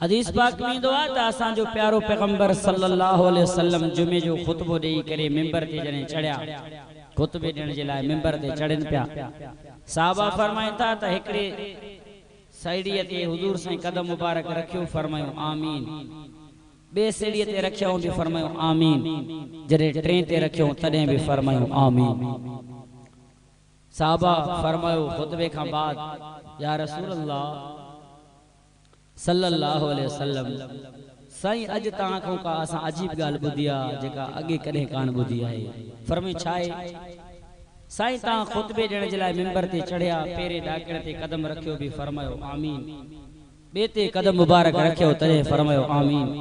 हदीस पाक में दुआ ता असां जो प्यारो पैगंबर सल्लल्लाहु अलैहि वसल्लम जुमे जो खुतबो देई करे मिंबर ते जने चढ़या खुतबे देण जे लाए मिंबर ते चढ़न पिया साहबा फरमाइन था त एकड़े साइडीअ ते हुजूर साईं कदम मुबारक रखियो फरमायो आमीन बे सीढ़ीअ ते रखियो भी फरमायो आमीन जडे टे ते रखियो तडे भी फरमायो आमीन साहबा फरमायो खुतबे का बाद या रसूल अल्लाह सल्लल्लाहु अलैहि वसल्लम साईं अज तां को का असा अजीब गाल बुधिया जेका अगे कदे कान बुधी है फरमाई छाए साईं तां खुतबे देण जे लाए मिंबर ते चढ़या पेरे डाकड़ ते कदम रखियो भी फरमायो आमीन बे ते कदम मुबारक रखियो तने फरमायो आमीन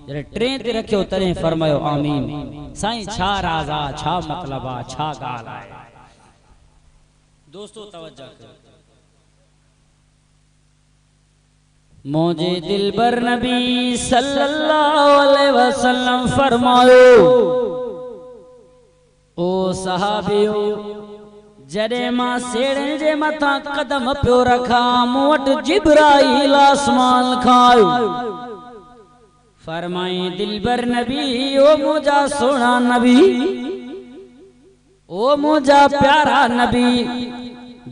जरे टे ते रखियो तने फरमायो आमीन साईं छा राजा छा मतलब आ छा गाल है दोस्तों तवज्जो करो मोजे दिलबर नबी सल्लल्लाहु अलैहि वसल्लम फरमायो ओ सहाबियो जडे मां सेड़े जे मथा कदम पियो रखा मोट जिब्राइल आसमान खायो फरमाई दिलबर नबी ओ मुजा सोना नबी ओ मुजा प्यारा नबी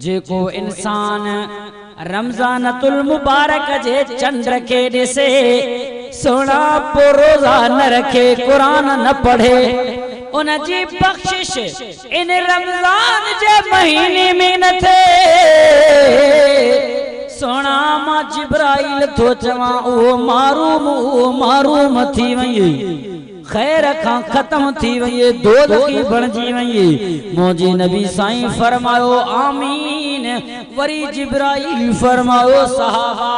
जेको इंसान रमजानतुल मुबारक जे चंद्र के दिसे सोना पो रोजा न रखे कुरान न पढ़े उन जी बख्शिश इन रमजान जे महीने में न थे सोना मा जिब्राइल तो चवा ओ मारूम थी वई खैर खां खत्म थी वई दोज़खी बणजी वई मोजी नबी साईं फरमायो आमीन वरी जिब्राइल फरमायो सहाबा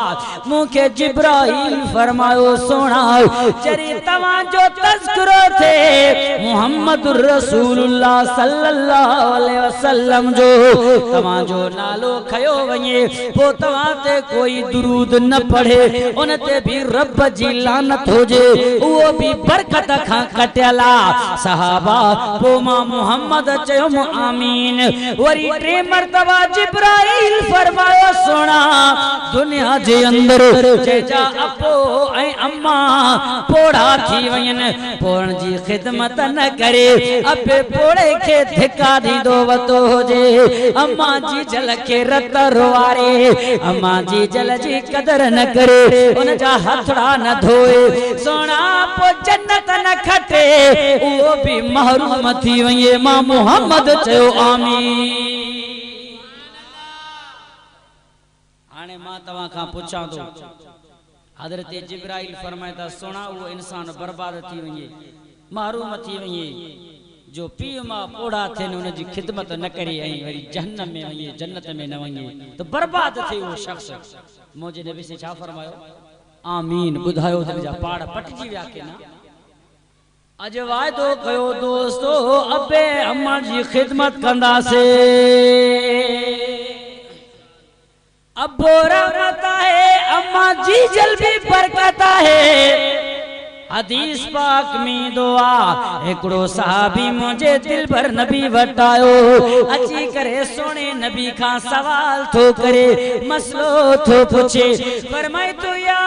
मुखे जिब्राइल फरमायो सोना चरी तवा जो तज़किरो थे मुहम्मदुर रसूलुल्लाह सल्लल्लाहु अलैहि वसल्लम जो तवा जो नालो खयो वने पो तवा ते कोई दुरूद न पढ़े उन ते भी रब जी लानत हो जे वो भी बरकत खां कटला सहाबा पो मां मोहम्मद चयो आमीन वरी टे मर्तबा जिब्राइल फरमायो सोना दुनिया जे अंदर जेजा अपो ऐ अम्मा पोड़ा थी वयन पोण जी खिदमत न करे अपे पोड़े के धिका दी दो वतो जे अम्मा जी जल के रत रोवारे अम्मा जी जल जी कदर न करे उन जा हथड़ा न धोए सोना पो जन्नत न खटे वो भी महरूम थी वये मां मोहम्मद चयो आमीन आने मां तवा का पूछा तो हजरत जिब्राइल फरमाया सोना वो इंसान बर्बाद थी वये महरूम थी वये जो पी मां पोड़ा थे उन जी खिदमत न करे आई वरी जहन्नम में वये जन्नत में न वये तो बर्बाद थे वो शख्स मोजे नबी से छा फरमायो आमीन बुधायो त जा पाड़ पटजी व्या के ना अज वायदो कयो दोस्तो अबे अम्मा जी खिदमत कंदा से अब्बो रहमत है अम्मा जी जल भी बरकत है हदीस पाक में दुआ एकड़ो सहाबी मुझे दिल भर नबी वटायो अची करे सोने नबी का सवाल थो करे मसलो थो पूछे फरमाए तो या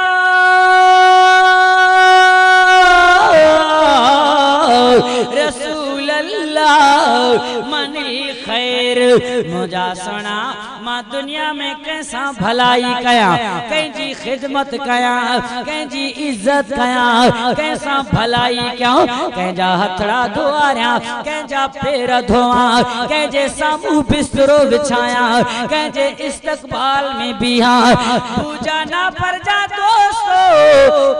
रसूल अल्लाह मनी खैर मुझा सुना मां दुनिया में कैसा भलाई कया कैजी खिदमत कया कैजी इज्जत कया कैसा भलाई क्या कैजा हथड़ा धोआरिया कैजा पैर धोआ कैजे सामू बिस्तरो बिछाया कैजे इस्तकबाल में बिहा पूजा ना पर जा दोस्तो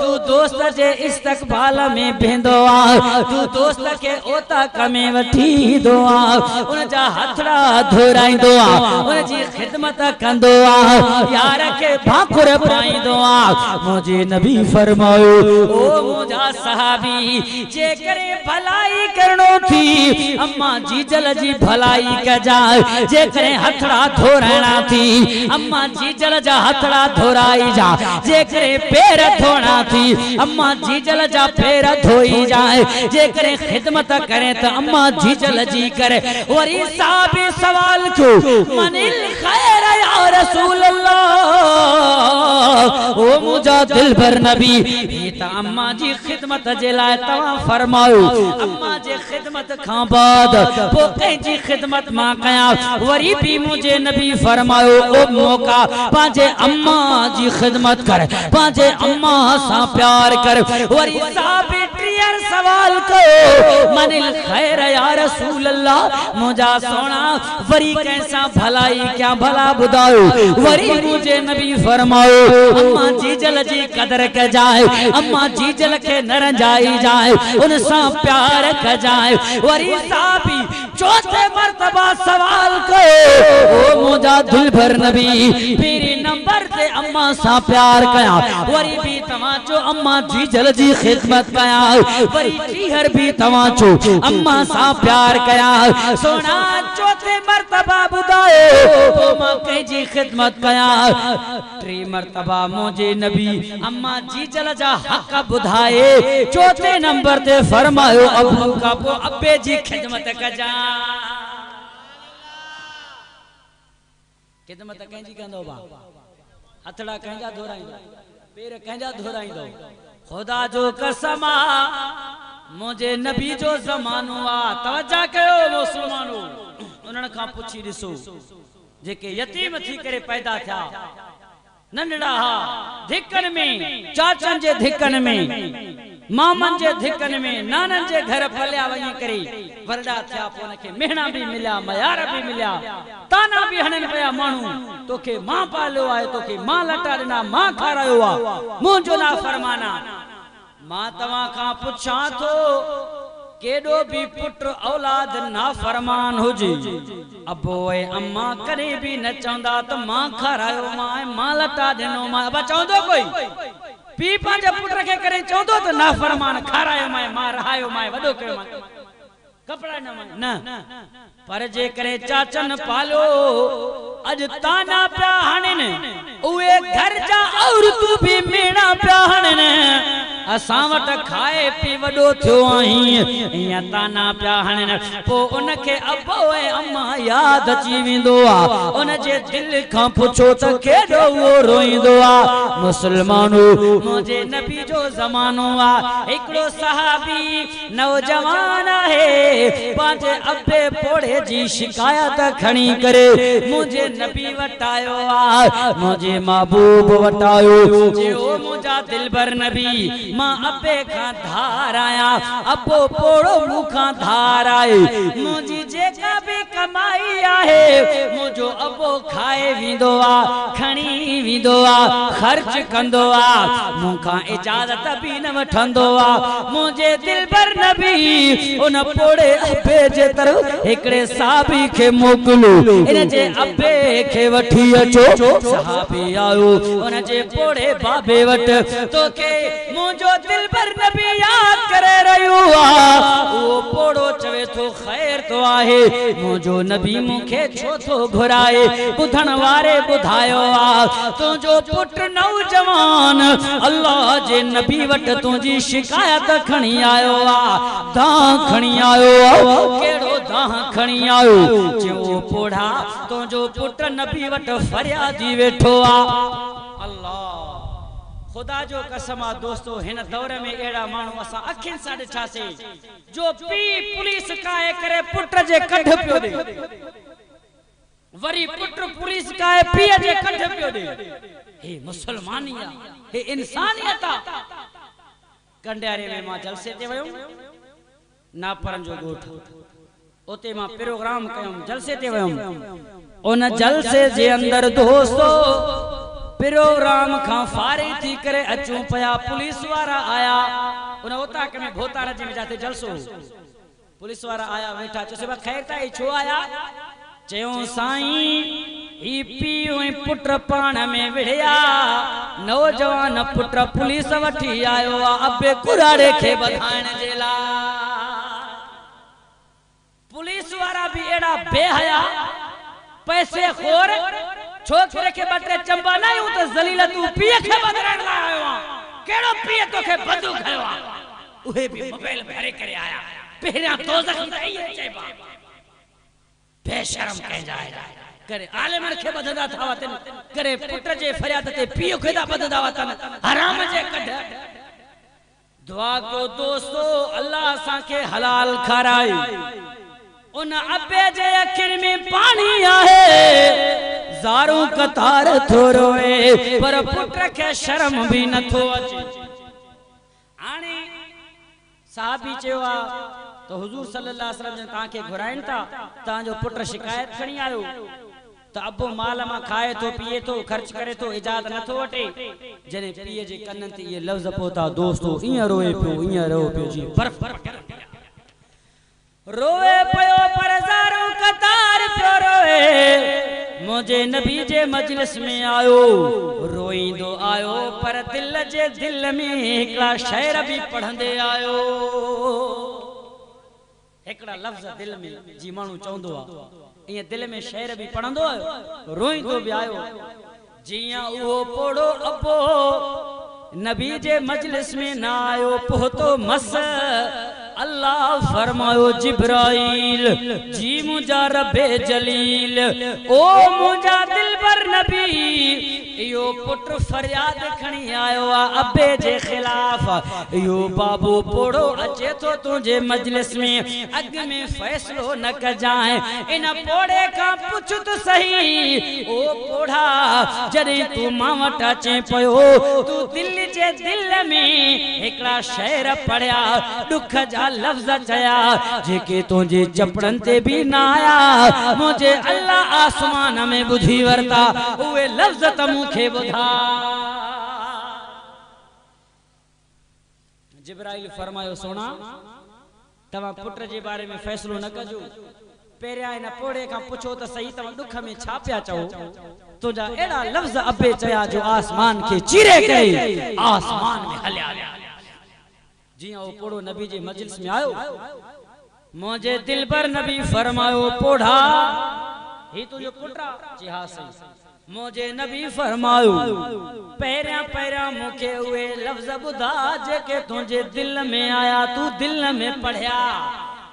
तू दोस्त जे इस्तकबाल में भेंदो आ तू दोस्त के ओता कमे वठी दो आ उन जा हथड़ा धोराइंदो आ उन जी खिदमत कंदो आ यार के भाकुर पाइंदो आ मुझे नबी फरमायो ओ मुझा सहाबी जे करे भलाई करनो थी अम्मा जी जल जी भलाई कजा जे करे हथड़ा धोराणा थी अम्मा जी जल जा हथड़ा धोराई जा जे करे पैर धो पढ़ा थी अम्मा जीजल जा पैर धोई जाए जे करे खिदमत करे तो अम्मा जीजल जी करे वरी साहबी सवाल क्यों मनिल खैर या रसूल अल्लाह ओ मुजा दिल भर नबी त अम्मा जी खिदमत जे लाए तवा फरमायो अम्मा जे खिदमत खां बाद पो जी खिदमत मां कया वरी भी मुझे नबी फरमायो ओ मौका पाजे अम्मा जी खिदमत कर पाजे अम्मा सा प्यार कर वरी साहबी टीयर सवाल को मनिल खैर या रसूल अल्लाह मुझा सोना वरी कैसा भलाई क्या भला बुदायो वरी मुझे नबी फरमायो अम्मा जीजल जी कदर के जाए अम्मा जीजल के नर जाई जाए उनसा प्यार के जाए वरी साहबी चौथे मर्तबा सवाल को ओ मुझा दिल भर नबी मेरी नंबर से अम्मा सा प्यार कया वरी भी तवाचो अम्मा जीजल जी खिदमत कया वरी टीहर भी तवाचो अम्मा सा प्यार कया सोना चौथे मर्तबा बुदाए तो मां के जी खिदमत कया टी मर्तबा मुझे नबी अम्मा जीजल जा हक बुधाए चौथे नंबर ते फरमायो अबू का पो अब्बे जी खिदमत कजा खिदमत कंजी कंदो बा हथड़ा कंजा धोराइंदो पैर कंजा धोराइंदो खुदा जो कसम मुझे नबी जो ज़मानो आ तवज्जो कयो मुसलमानो उन्हन का पुछी दिसो जेके यतीम थी करे पैदा था नंढड़ा हा धिकन में चाचन जे धिकन में मामन जे धिकन में नानन जे घर फलिया वही करे वरडा थिया पोन के मेहना भी मिला मयार भी मिला ताना भी हणन पया मानू तोके मां पालो आए तोके मां लटा देना मां खारायो आ मुंजो ना फरमाना मां तवा का पुछा तो केडो भी पुत्र औलाद ना फरमान होजे अबोए अम्मा करे भी न चंदा तो मां खारायो मां लटा देनो मां अब चौंदो कोई पी पांच पुत्र के करे चौंदो तो ना फरमान खारायो मां रहायो मां वडो कयो मां कपड़ा न पर जे करे चाचन पालो अज ताना प्या हणन उए घर जा और तू भी मेणा प्या हणन असां वट खाए पी वडो थियो आही इया ताना प्या हणन पो उनके अबो ए अम्मा याद अची विंदो आ उन जे दिल खां पुछो त केडो वो रोइंदो आ मुसलमानो मुझे नबी जो ज़मानो आ एकड़ो सहाबी नौजवान है पांचे अब्बे पोड़े जी शिकायत खणी करे मुझे नबी वटायो आ मुझे महबूब वटायो जे ओ मुझा दिलबर नबी मां अब्बे का धार आया अब्बो पोड़ो मुखा धार आए मुझी जेका भी कमाई आहे मुझो अब्बो खाए विंदो आ खणी विंदो आ खर्च कंदो आ मुखा इजाजत भी न वठंदो आ मुझे दिलबर नबी उन पोड़े अब्बे जे तरफ एकड़े साहबी के मोकलो इन जे अब्बे के वठी अचो साहबी आयो उन जे पोड़े बाबे वट तो के मुझो दिलबर नबी याद करे रहियो आ ओ पोड़ो चवे तो खैर तो आहे मुझो नबी मुखे छो तो घुराए बुधण वारे बुधायो आ तुझो पुत्र नौजवान अल्लाह जे नबी वट तुझी शिकायत खणी आयो आ दा खणी आयो केड़ो दा खणी आयो जो पोड़ा तुझो पुत्र नबी वट फरियादी वेठो आ अल्लाह खुदा जो कसम आ दोस्तों हिन दौर में एड़ा मानू असा अखिन सा ॾिठासे जो पी पुलिस काए करे पुत्र जे कढ पियो दे वरी पुत्र पुलिस काए पी जे कढ पियो दे हे मुसलमानिया हे इंसानियत कंडियारे में मां जलसे ते वयो ना परन जो गोठ ओते मां प्रोग्राम कयम जलसे ते वयो उन जलसे जे अंदर दोस्तों प्रोग्राम खां फारिग थी करे अचूं पया पुलिस वारा आया उन ओताक में भोतार जी में जाते जलसो पुलिस वारा आया वेठा चो से खैर ता छो आया चयो साईं ई पीउ पुत्र पाण में विढ़िया नौजवान पुत्र पुलिस वठी आयो आ अबे कुराड़े के बधाइण जे ला पुलिस वारा भी एड़ा बेहया पैसे खोर छोकरे के बटरे चंबा नहीं तो जलीला तू पिए के बदरण ला आयो केड़ो तोखे बदू खयो आ उहे भी मोबाइल भरे करे आया पहिरियां दोज़ख ई चइबा बेशरम कह जाए करे आलिमन के बददा था वतन करे पुत्र जे फरियाद ते पियो के दा बददा वतन हराम जे कढ दुआ को दोस्तो अल्लाह सा के हलाल खाराई उन अब्बे जे अखिन में पानी आहे ज़ारू कतार थोरोए पर पुत्र के शर्म भी न थो अचे आने साहबी चवा तो हुजूर सल्लल्लाहु अलैहि वसल्लम ता के घुराइन ता ता जो पुत्र शिकायत खणी आयो तो अब्बो माल मा खाए तो पिए तो खर्च करे तो इजाजत न थो वटे जने पिए जे कन्न ते ये लफ्ज पोता दोस्तो इया रोए पियो जी बर्फ रोए पयो पर ज़ारू कतार पियो रोए मुझे नबी जे मजलिस में आयो रोईंदो आयो पर दिल जे दिल में एकड़ा शेर भी पढ़ंदे आयो एकड़ा लफ्ज दिल में जी मानू चौंदो आ ये दिल में शेर भी पढ़ंदो आयो रोईंदो भी आयो जिया वो पोड़ो अबो नबी जे मजलिस में ना आयो पोतो मस अल्लाह फरमायो जिब्राइल जी मुझा रब्बे जलील ओ मुझा दिलबर नबी यो पुत्र फरियाद खणी आयो आ अब्बे जे खिलाफ यो बाबू पोड़ो अचे तो तुझे मजलिस में अग में फैसलो न कर जाए इन पोड़े का पूछ तो सही ओ पोड़ा जरे तू मावट अचे पयो तू दिल जे दिल में एकड़ा शेर पढ़या दुख जा लफ्ज चया जेके तुझे चपड़न ते भी ना आया मुझे अल्लाह आसमान में बुझी वरता उए लफ्ज त मुखे बुधा जिब्राइल फरमायो सोना तवा पुत्र जे बारे में फैसलो न कजो पेरिया इन पोड़े का पूछो तो सही तवा दुख में छा पिया चओ तुझा एड़ा लफ्ज अबे चया जो आसमान के चीरे गए आसमान में हल्या जी वो पोड़ो नबी जे मजलिस में आयो मुझे दिल पर नबी फरमायो पोढ़ा ही तुझो पुत्रा जी हां सही मुझे नबी फरमायो पैरा पैरा मुखे हुए लफ्ज बुधा जेके तुझे दिल में आया तू दिल में पढ़या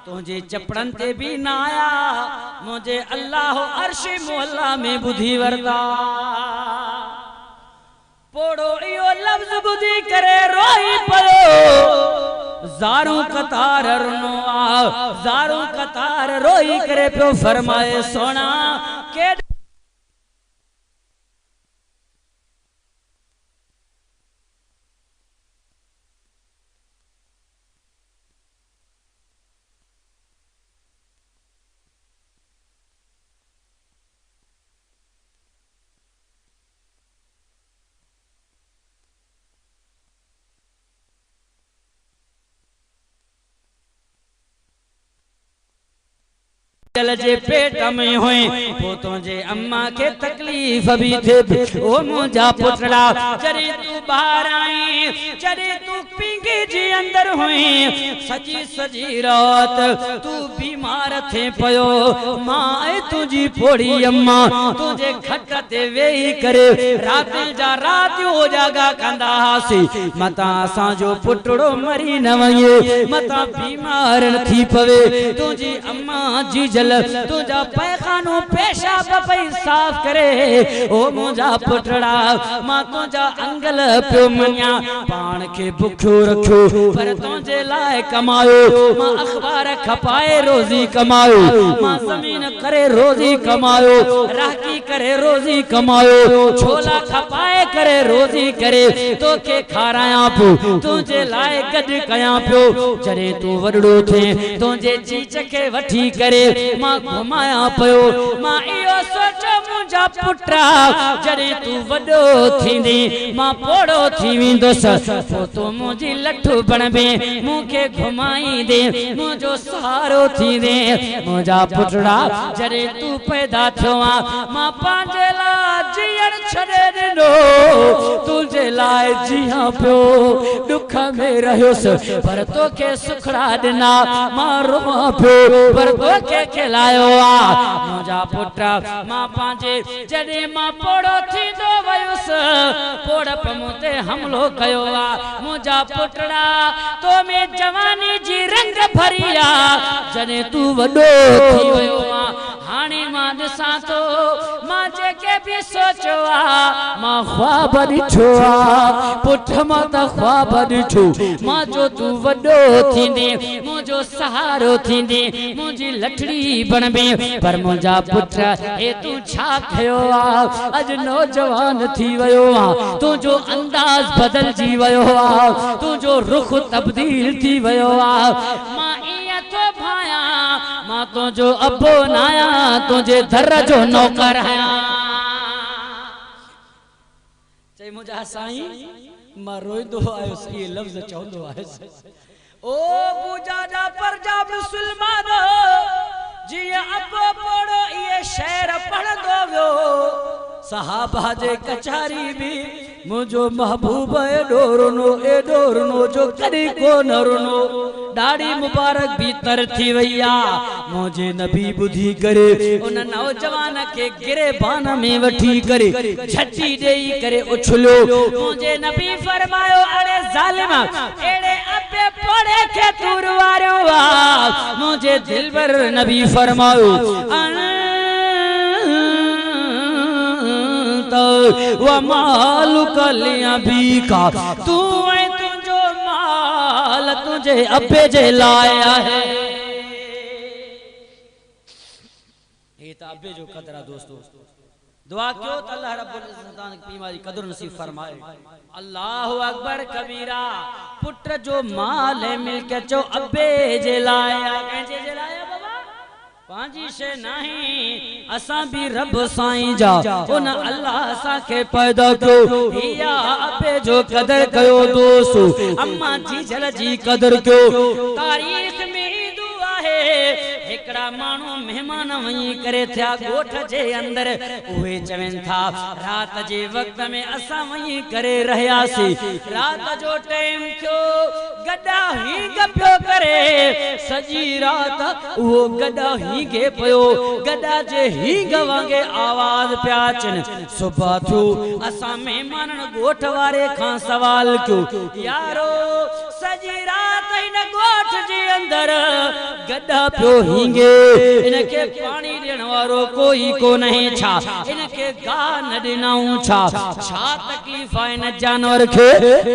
तुझे चपड़न ते भी ना आया मुझे अल्लाह अर्श मोहल्ला में बुधी वरदा पोड़ो यो लफ्ज बुधी करे रोई पयो ज़ारू कतार रुनो आ ज़ारू कतार रोई करे पियो फरमाए सोना के जल जे पेट में होए पोतों जे अम्मा के तकलीफ भी थे ओ मुझा पुतला चरी तू बाहर आई चरी तू पिंगे जे अंदर होए सजी सजी रात तू बीमार थे पयो मां तुझी पोड़ी अम्मा तुझे खट ते वेही करे रात जा रात हो जागा कंदा हासी मता सा जो पुटड़ो मरी न वये मता बीमार न थी पवे तुझी अम्मा जी तुझा पैखानो पेशाब पई साफ करे ओ मुझा पुटड़ा मां तुझा अंगल पियो मनिया पान के भुखो रखो पर तुझे लाए कमायो मां अखबार खपाए रोजी कमायो मां जमीन करे रोजी कमायो राखी करे रोजी कमायो छोला खपाए करे रोजी करे तो के खाराया पो तुझे लाए गड कया पियो जरे तू वडड़ो थे तुझे चीच के वठी करे मां घुमाया पयो मां इयो सोचो मुझा पुत्रा जरे तू वडो थींदी मां पोड़ो थी विंदुस तो मुझी लठु बनबे मुखे घुमाई दे मुझो सहारो थी दे मुझा पुत्रा जरे तू पैदा थियोआ मां पांजे ला जियण छड़े दिनो तुझे लाए जिया पियो दुख में रहियोस पर तो के सुखड़ा दिना मां रोआ पियो पर तो के खिलायो मुझा पुत्र मां पांजे जॾहिं मां पोड़ो थींदो वयुसि पोड़प मूं ते हमलो कयो आहे मुंहिंजा पुटड़ा तो में जवानी जी रंग भरी आहे जॾहिं तूं वॾो थी वियो आहे हाणे मां ॾिसां थो मां जेके बि सोचियो आहे मां ख्वाब ॾिठो आहे पुठ मां त ख्वाब ॾिठो मां जो तूं वॾो थींदे मुंहिंजो सहारो थींदे मुंहिंजी लठड़ी बणबे पर मुंहिंजा पुट हे तूं छा कयो आहे अॼु नौजवान थी वियो आहे तुंहिंजो अंदाज़ बदलजी वियो आहे तुंहिंजो रुख तब्दील थी वियो आहे मां ईअं थो भायां मां तुंहिंजो अबो न आहियां तुंहिंजे दर जो नौकर आहियां चई मुंहिंजा साईं मां रोईंदो आयुसि इहे लफ़्ज़ चवंदो आयुसि ओ पूजा जा परजा मुस्लमान जिया अबो पढ़ो ये शेर पढ़ंदो वियो सहाबा जे कचारी भी मुझो महबूब एडो रुनो जो कदी को न रुनो दाढ़ी मुबारक भी तर थी वैया मुझे नबी बुधी करे उन नौजवान के गिरेबान में वठी करे झटी देई करे उछलो मुझे नबी फरमायो अरे जालिमा एड़े अबे पड़े के तूर वारो मुझे दिलबर नबी फरमायो व मालु कलियां भी का तू ऐ तुझो माल तुझे अबे जे लाया है ये तो अबे जो कदरा दोस्तों दुआ क्यों तो अल्लाह रब्बुल इज्जत की हमारी कदर नसीब फरमाए अल्लाहु अकबर कबीरा पुत्र जो माल है मिलके चो अबे जे लाया कैसे जे लाया बाबा पांजी शे नहीं असा भी रब साईं जा उन अल्लाह सा के पैदा कयो हिया अबे जो कदर कयो दोस्त अम्मा जी जल जी कदर कयो तारीख में दुआ है एकड़ा मानू मेहमान वही करे थिया गोठ जे अंदर उहे चवन था रात जे वक्त में असा वही करे रहयासी रात जो टाइम थियो गड्डा ही गप्यो करे सजी रात वो गड्डा ही गे पयो गड्डा जे ही गवांगे आवाज प्याचन सुबह थो असा मेहमान गोठ वारे खां सवाल क्यों यारो सजी रात इन गोठ जे अंदर गड्डा पियो हींगे इनके पानी देण वारो कोई को नहीं छा इनके गा न दिनाऊं छा तकलीफ है न जानवर के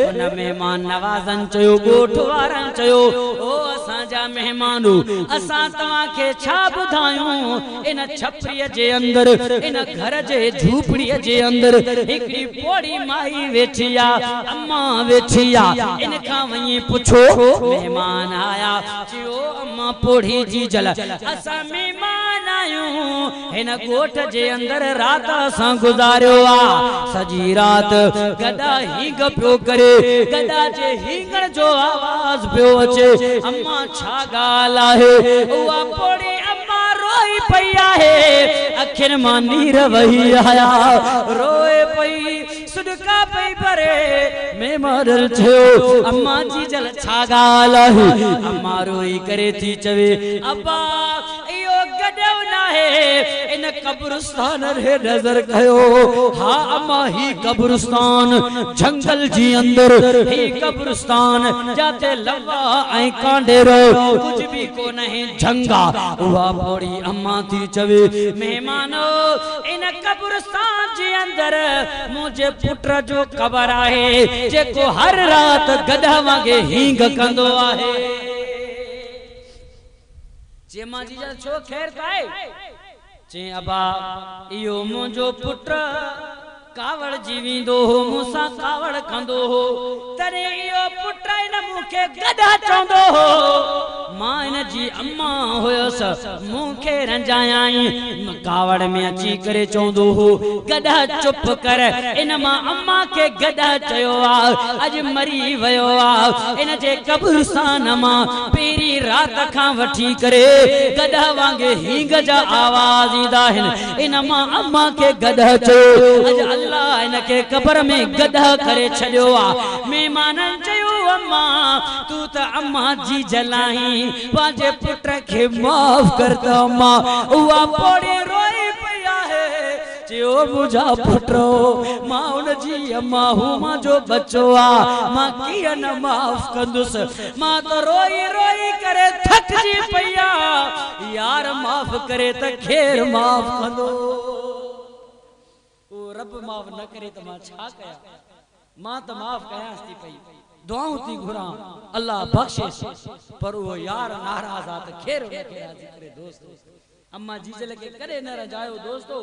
उन मेहमान नवाजन चयो गोठ वारन चयो ओ असा जा मेहमानू असा तवा के छा बुधायूं इन छपरी जे अंदर इन घर जे झूपड़ी जे अंदर एकड़ी पोड़ी माई वेठिया अम्मा वेठिया इनका वही पूछो मेहमान आया जियो अम्मा पोड़ी जी जल असा मेहमान आयूं इन गोठ जे अंदर रात असा गुजारियो आ सजी रात गदा ही गप्यो करे गदा जे हींगण जो आवाज पियो अचे अम्मा छा गाल आहे उहा पोड़ी अम्मा रोई पई आहे अखिन मां नीर वही आया रोए पई सुडका पई परे मेहमान थियो अम्मा जी जल छा गाल आहे अम्मा रोई करे थी चवे अब्बा इयो गडो ना है इन कब्रिस्तान रे नजर कयो हा अम्मा ही कब्रिस्तान जंगल जी अंदर ही कब्रिस्तान जाते लवा ऐ कांडेरो कुछ भी को नहीं झंगा उहा पोड़ी अम्मा थी चवे मेहमानो इन कब्रिस्तान जी अंदर मुझे पुत्र जो कबर आहे जेको हर रात गधा वांगे हींग कंदो आहे जे मां जी जा छो खैर पाए चे अबा इयो मुंजो पुत्र कावड़ जीवींदो हो मूसा कावड़ कंदो हो तरे इयो पुत्र इन मुखे गधा चोंदो हो मां इन जी अम्मा होयस मुखे रंजायाई कावड़ में अची करे चोंदो हो गधा चुप कर इन मां अम्मा के गधा चयो आ आज मरी वयो आ इन जे कब्रिस्तान मां पेरी रात खां वठी करे गधा वांगे हींग जा आवाज ईंदा हिन इन मां अम्मा के गधा चयो आज अल्लाह इनके कब्र में गधा करे छड़ियो आ मेहमानन चयो अम्मा तू त अम्मा जी जलाई पांजे पुत्र के माफ कर त अम्मा उहा पोड़ी रोई पई आहे चयो मुझा पुटो मां उन जी अम्मा हूं मां जो बच्चो आ मां किया न माफ कंदुस मां तो रोई रोई करे थकजी पया यार माफ करे त खेर माफ कंदो ओ रब माफ न करे त मां छा कया मां त माफ कयांस थी पई दुआऊं थी घुरा अल्लाह बख्शे पर वो यार नाराज आ त खेर न राजी करे दोस्तो अम्मा जीजल के करे न रजायो दोस्तो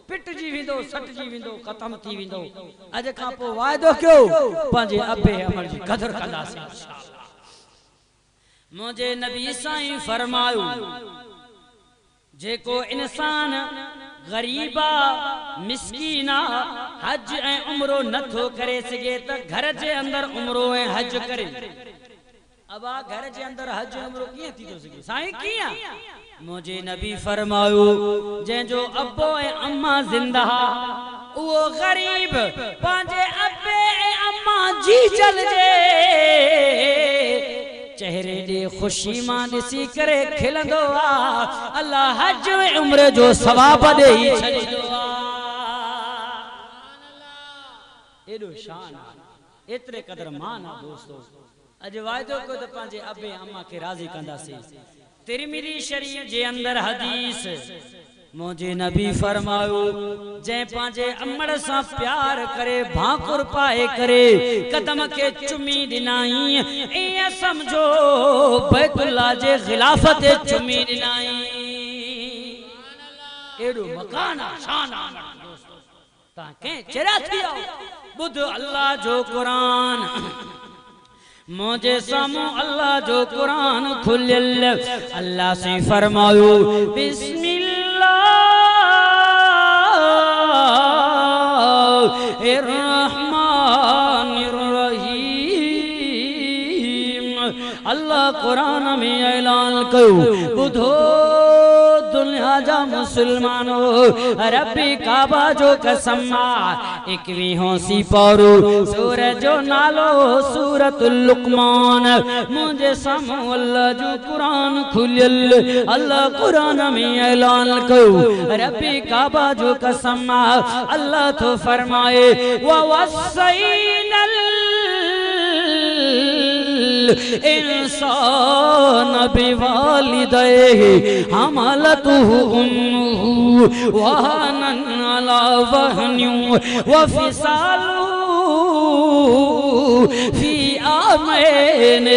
पिट जी विंदो सट जी विंदो खत्म थी विंदो अज का पो वायदो क्यों पंजे अबे अमर जी कदर कंदासी इंशाअल्लाह मुझे नबी साईं फरमायो जेको इंसान गरीबा मिस्कीना हज ए उम्रो नथो करे सके त घर जे अंदर उम्रो ए हज करे अब आ घर जे अंदर हज उम्रो किए थी तो सके साईं किया मुझे नबी फरमायो जे जो अब्बो ए अम्मा जिंदा वो गरीब पांजे अब्बे ए अम्मा जी चल जे चेहरे दे खुशी मां दिसी करे खिलंदो आ अल्लाह हज उम्र जो सवाब दे ही छॾींदो आ एडो शान एतरे कदर मान आ दोस्तो अज वायदो को त पांजे अबे अम्मा के राजी कंदासी तिरमिज़ी शरीफ जे अंदर हदीस मुझे नबी फरमायो जे पांजे अमड़ सा प्यार करे भाकुर पाए करे कदम के चुमी दिनाई ए समझो बैतुल्लाह जे खिलाफत चुमी दिनाई एडो मकान शान दोस्तो ता के चरा थियो बुध अल्लाह जो कुरान मुझे सामू अल्लाह जो कुरान खुलियल अल्लाह से फरमायो अल्लाह कुरान में ऐलान कयो बुधो दुनिया जा मुसलमानो रब्बी काबा जो कसम 21 सी पारो सूरज जो नालो सूरतुल लुकमान मुझे सामू अल्लाह जो कुरान खुलियल अल्लाह कुरान में ऐलान कयो रब्बी काबा जो कसम अल्लाह तो फरमाए व वसैनल इंसान बिवालिदैहि हमलतुहु उम्मुहु वहनन अला वहनिन व फिसालुहु फी आमैन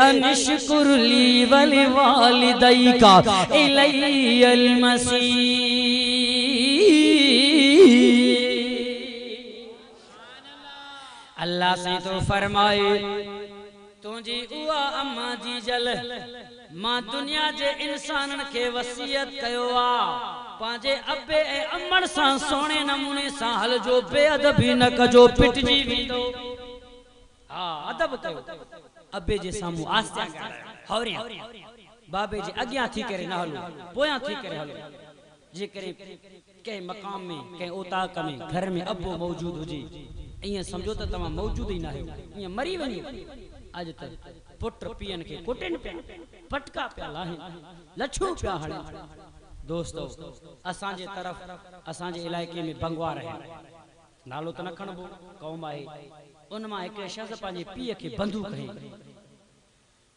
अनश्कुर ली वलिवालिदैका इलैयल मसीह अल्लाह से तो फरमाए तुझी उआ अम्मा जी जल मां दुनिया जे इंसानन के वसियत कयो आ पांजे अब्बे ए अम्मन सा सोने नमूने सा हल जो बेअदबी न कजो पिट जी विंदो हां अदब कयो अब्बे जे सामू आस्ते हौरिया बाबे जे अग्या थी करे न हलो पोया थी करे हलो जे करे के मकाम में के ओताक में घर में अब्बो मौजूद हुजे इया समझो त तमा मौजूद ही ना हो इया मरी वनी आज तक पुट पियन के कुटिन पे पटका पे लाहे लछू पे हणे दोस्तों असां जे तरफ असां जे इलाके में बंगवार है नालो त न खणबो कौम आहे उन मां एक शख्स पांजे पीए के बंदूक है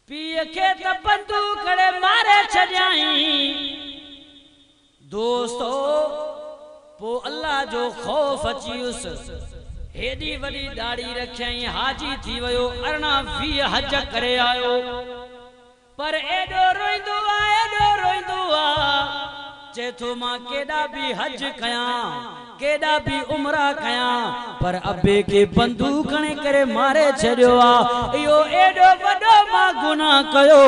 पीए के त बंदूक करे मारे छजाई दोस्तों पो अल्लाह जो खौफ अचियुस हेडी वडी दाढ़ी रखई हाजी थी वयो 18-20 हज करे आयो पर एडो रोइंदो आ चेथो मां केडा भी हज कया केडा भी उमरा कया पर अब्बे के बंदूक ने करे मारे छड़ियो आ यो एडो वडो मां गुनाह कयो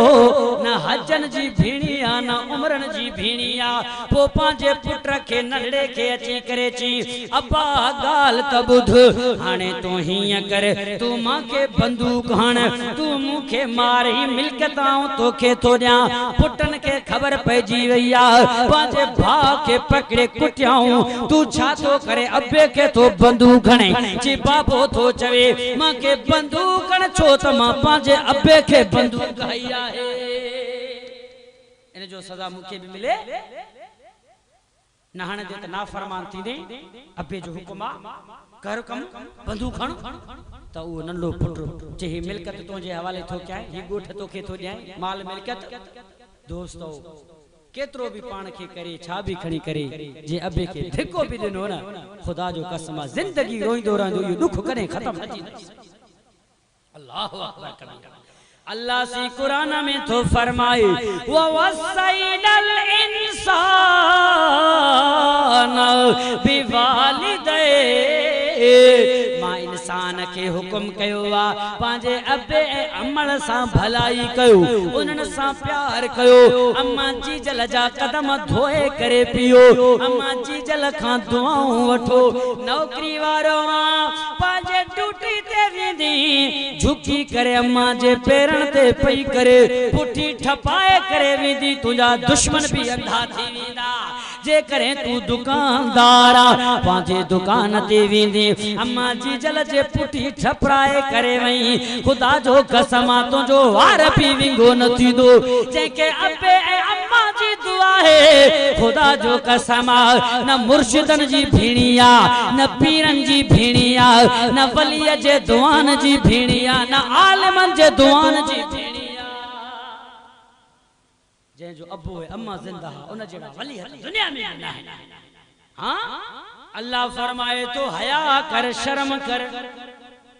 न हजन जी भीणिया न उमरन जी भीणिया पो पांजे पुत्र के नड़े के अची करे ची अब्बा गाल त बुध हाने तो हिया कर तू मां के बंदूक हण तू मुखे मार ही मिलकताऊं तोखे तो दिया पुटन के खबर पजी वैया पांजे भा के पकड़े कुटियाऊं तू छा तो करे अब्बे के तो बंदूक हणे जी बाबो तो चवे मां के बंदूक न छो त मां पांजे अब्बे के बंदूक हईया है इन जो सजा मुखे भी मिले नहाने दे त नाफरमान थींदे अबे जो हुकुम आ कर कम बंदूक खण त वो नंढो पुट जे मिलकत तुंहिंजे हवाले थो कयां ही ॻोठ तोखे थो ॾियां माल मिलकत दोस्तो केतिरो बि पाण खे करे छा बि खणी करे जे अबे खे धिको बि ॾिनो न खुदा जो कसम ज़िंदगी रोईंदो रहंदो इहो दुख कॾहिं ख़त्म न थींदो। अल्लाहु अकबर कबीरा। अल्लाह सी कुरान में तो फरमाए व वसैनल इंसान बिवालिदै मां इंसान के हुकुम कयो आ पांजे अबे अमल सां भलाई कयो उन्हनि सां प्यार कयो अम्मा जी जल जा कदम धोए करे पियो अम्मा जी जल खां दुआऊं वठो नौकरी वारो पांजे ड्यूटी ते वेंदी झुकी करे अम्मा जे पेरन ते पई करे पुठी ठपाए करे वेंदी तुझा दुश्मन भी अंधा थी वेंदा जे करे तू दुकानदार पांजे दुकान ते वेंदी अम्मा जी जल जे पुठी ठपराए करे वई खुदा जो कसम तुझो वार भी विंगो न थींदो जेके अबे अम्मा जी दुआ है खुदा जो कसम न मुर्शिदन जी भीणिया न पीरन जी भीणिया न वलीअ जे दुआन जी भीणिया न आलिमन जे दुआन जी भीणिया जे जो अबो है अम्मा जिंदा उन जेड़ा वली दुनिया में ना है। हां अल्लाह फरमाए तो हया कर शर्म कर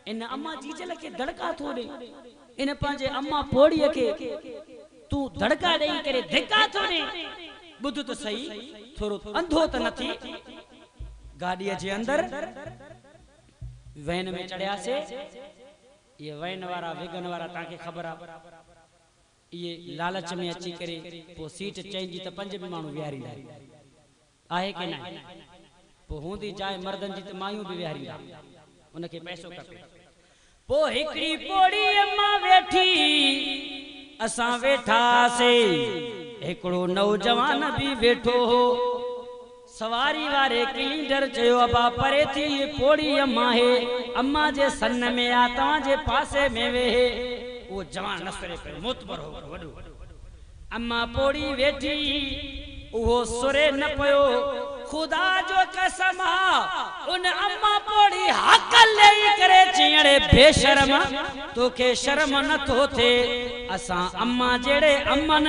इन अम्मा जी जल के धड़का थो दे इन पांजे अम्मा पोड़ी के तू धड़का देई करे धिका थो दे बुध तो सही थोरो अंधो त नथी गाड़ी जे अंदर वैन में चढ़िया से ये वैन वारा वेगन वारा ताके खबर आ ये लालच में अची करे पो सीट चेंज त पंज भी मानू विहारींदा आहे के ना पो हुंदी जाए मर्दन जी त मायूं भी विहारींदा उनके पैसो खपे पो हिकड़ी पोड़ी अम्मा वेठी असां वेठा से एकड़ो नौजवान भी वेठो हो सवारी वारे किलिंडर चयो अबा परे थी ये पोड़ी अम्मा है अम्मा जे सन में आ तवा जे पासे में वेहे वो जवान नसरे पे मोतबर हो वडो अम्मा पोड़ी वेठी वो सुरे न पयो खुदा जो कसम उन अम्मा पोड़ी हक ले करे चियड़े बेशर्म तोखे शर्म न तो थे असा अम्मा जेड़े अम्मन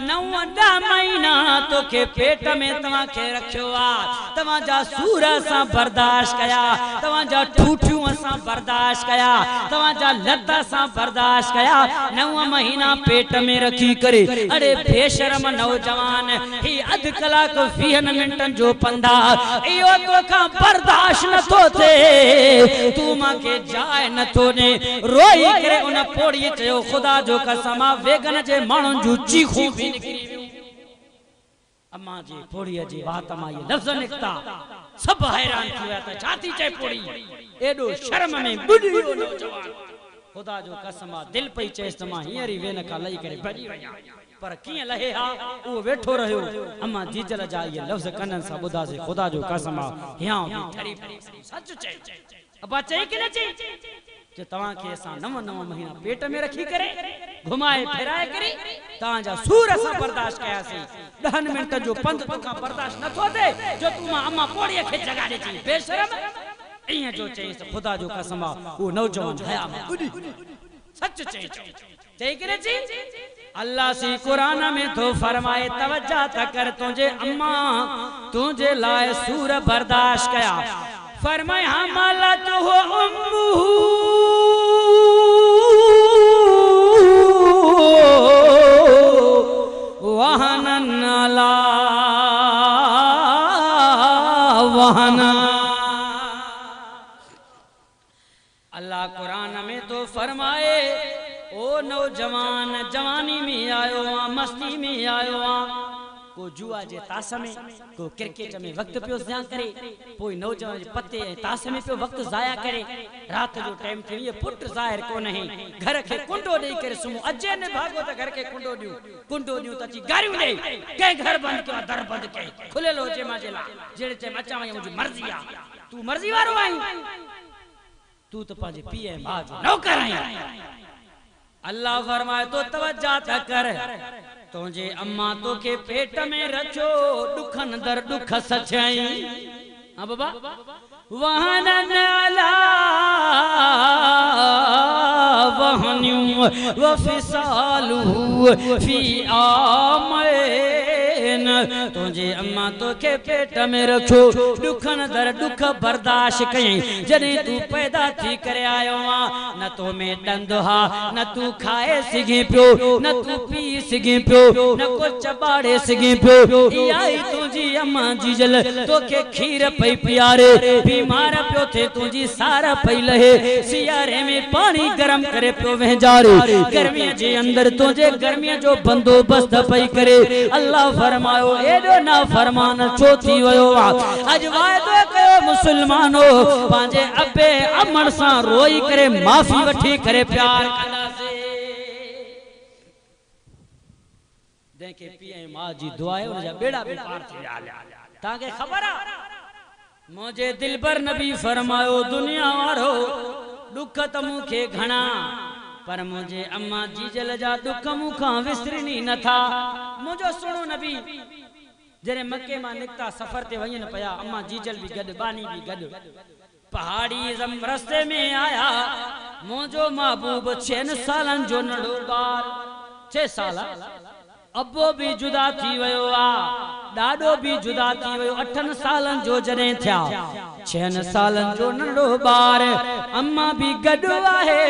9 महीना तोखे पेट में तवा के रखियो आ तवा जा सूर सा बर्दाश्त कया तवा जा ठूठियों सा बर्दाश्त कया तवा जा लद्दा सा बर्दाश्त कया 9 महीना पेट में रखी करे अरे बेशर्म नौजवान ही अध कलाक 20 मिनटन जो पंदा इयो तोखा बर्दाश्त न तो थे तू मां के जाए न तो ने रोई करे उन पोड़ी चयो खुदा जो कसम वेगन जे माणन जो चीखू भी निकरी अम्मा जी पोड़ी जी बात मां ये लफ्ज निकता सब हैरान थिया त छाती चे पोड़ी एडो शर्म में बुढ़ियो नौजवान खुदा जो कसम दिल पई चेस मां हियरी वेन का लई करे भजी वया पर किए लहे हा वो वेठो रहो अम्मा जीजल जा ये लफ्ज कनन सा बुधा से खुदा जो कसम हिया भी ठरी सच चे अबा चे कि न चे जे तवा के असा 9 महीना पेट में रखी करे घुमाए फिराए करे ता जा सूर सा बर्दाश्त कया सी 10 मिनट जो पंध तोखा बर्दाश्त न थो दे जो तू मां अम्मा पोड़ी के जगा दे ची बेशरम इया जो चे खुदा जो कसम वो नौजवान हया में सच चे कि न चे अल्लाह सी कुरान में तो फरमाए तवज्जा तकर तुझे अम्मा तुझे लाए सूर बर्दाश्त कया फरमाए हमला तो हो उम्मू वहनन ला वहना अल्लाह कुरान में तो फरमाए ओ नौजवान जवानी में आयो आ मस्ती में आयो आ को जुआ जे ताश में को क्रिकेट में वक्त पियो ज़ाया करे कोई नौजवान पत्ते ताश में पियो वक्त ज़ाया करे रात जो टाइम थी ये पुट ज़ाहिर को नहीं घर के कुंडो दे करे सुमो अजे ने भागो त घर के कुंडो दियो तची गारियो दे के घर बंद के दर बंद के खुले लो जे माजेला जेड़े चे मचा में मुजी मर्जी आ तू मर्जी वारो आई तू तो पाजे पीए माज नौकर आई अल्लाह फरमाए तो तवज्जा कर तुझे अम्मा तो के पेट में रचो दुखन दर दुख सचाई हाँ बाबा वहन नाला वहन्यू वफिसालू फी आमैन तुझे अम्मा तो के पेट में रखो दुखन दर दुख बर्दाश्त कई जने तू पैदा थी करे आयो न तो में डंदहा न तू खाए सिगे पियो न तू पी सिगे पियो न को चबाड़े सिगे पियो आई तुझी अम्मा जीजल तो के खीर पई प्यारे बीमार पियो थे तुझी सारा पई लहे सियारे में पानी गरम करे पियो वेजारे गर्मी जे अंदर तुझे गर्मी जो बंदोबस्त पई करे अल्लाह फरमायो एडो ना फरमान छो थी वयो अज वायदो कयो मुसलमानो पांजे अबे अमन सा रोई करे माफी वठी करे प्यार कंदासे देखे पीए मां जी दुआ है उनजा बेड़ा बि पार थी विया ताके खबर मुझे दिल पर नबी फरमायो दुनिया वारो दुख त मुखे घणा पर मुझे अम्मा जीजल जा दुख मुखा विसरनी न था मुझो सुनो नबी जरे मक्के मां निकता सफर ते वयन पया अम्मा जीजल भी गड बानी भी गड पहाड़ी जम रस्ते में आया मुझो महबूब 6 सालन जो नड़ो बार 6 साल अबो भी जुदा थी वयो आ डाडो भी जुदा थी वयो 8 सालन जो जने थया 6 सालन जो नंढो बार अम्मा भी गडो आहे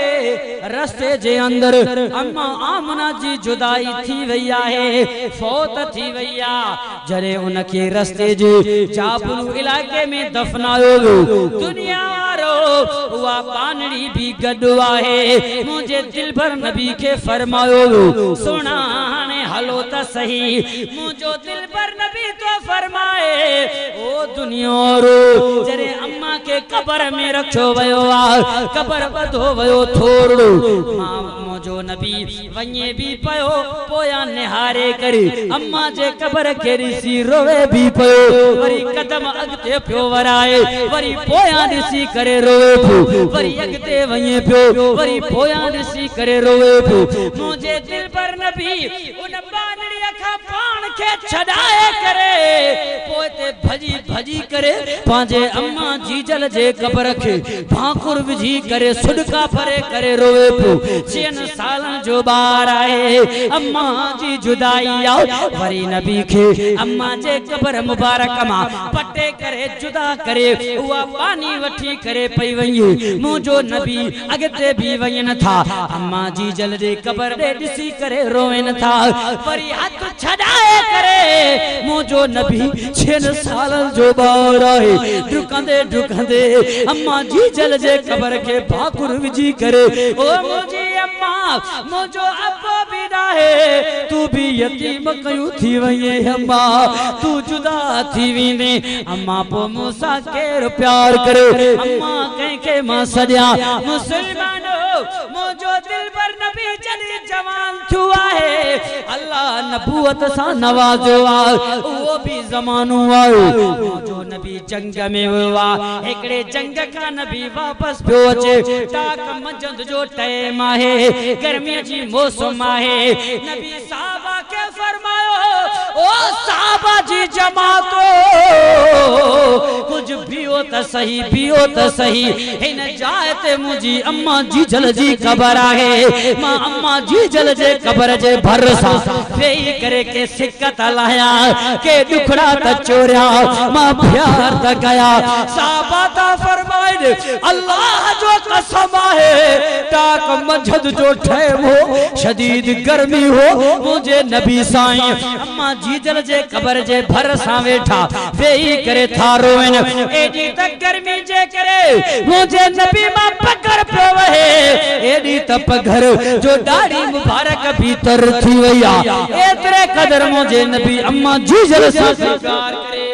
रस्ते जे अंदर अम्मा आमना जी जुदाई थी वई आहे फौत थी वई आ जरे उनके रस्ते जे चाबलू इलाके में दफनायो दुनिया वारो वा पानड़ी भी गडो आहे मुझे दिल भर नबी के फरमायो सुना ने हलो त सही मुझो दिल भर नबी तो फरमाए ओ दुनिया रो जरे अम्मा के कब्र में रखो वयो आ कब्र बधो वयो थोड़ो मां मुझो नबी वने भी पयो पोया निहारे करे अम्मा जे कब्र के ऋषि रोवे भी पयो वरी कदम अगते पियो वराए वरी पोया ऋषि करे रोवे पियो वरी अगते वने पियो वरी पोया ऋषि करे रोवे पियो मुझे दिल पर नबी उन बानड़ी अखा पान के छडाए करे पोते भजी भजी करे पांजे अम्मा जीजल जे कब्र के भाकुर विझी करे सुडका फरे करे रोवे पियो 6 सालन जो बार आए अम्मा जी जुदाई आओ वरी नबी के अम्मा जे कब्र मुबारक मा पटे करे जुदा करे उआ पानी वठी करे पई वई मुजो नबी अगते भी वयन था अम्मा जीजल जे कब्र दे दिसी करे रोवन था वरी हाथ छडाए करे मुजो नबी 6 सालन जो बार आए ढुकंदे अम्मा जीजल जे कब्र के भाकुर विझी करे ओ मुजी अम्मा मुझो अब्बो भी नाहे तू भी यतीम कयू थी वई अम्मा तू जुदा थी वेंदे अम्मा पो मूसा केर प्यार करे अम्मा कंहिंखे मां सॼा मुसलमानो मुझो दिल पर नबी जली जवान थुआ है अल्लाह नबूवत सा नवाजो आ वो भी जमानो आयो मुझो नबी जंग में हुआ एकड़े जंग का नबी वापस पियो अचे टाक मंझंदि जो टाइम आहे गर्मी जी मौसम आहे नबी साहबा के फरमायो ओ साहबा जी जमातो कुछ पियो त सही इन जाए ते मुजी अम्मा जीजल जी कब्र आहे मां अम्मा जीजल जे कब्र जे भरसा वेई करे के सिकत लाया के दुखड़ा त चोरिया मां प्यार त गया साहबा ता फरमाए अल्लाह जो कसम है टाक मंझंदि जो टाइम हो शदीद गर्मी हो मुझे नबी साईं अम्मा जीजल जे कब्र जे भरसा वेठा वेई करे थारो एडी तक गर्मी जे करे मुझे नबी मां पकड़ पियो वहे एडी त पघर जो दाढ़ी मुबारक भीतर थी वई आ एतरे कदर मुझे नबी अम्मा जीजल से स्वीकार करे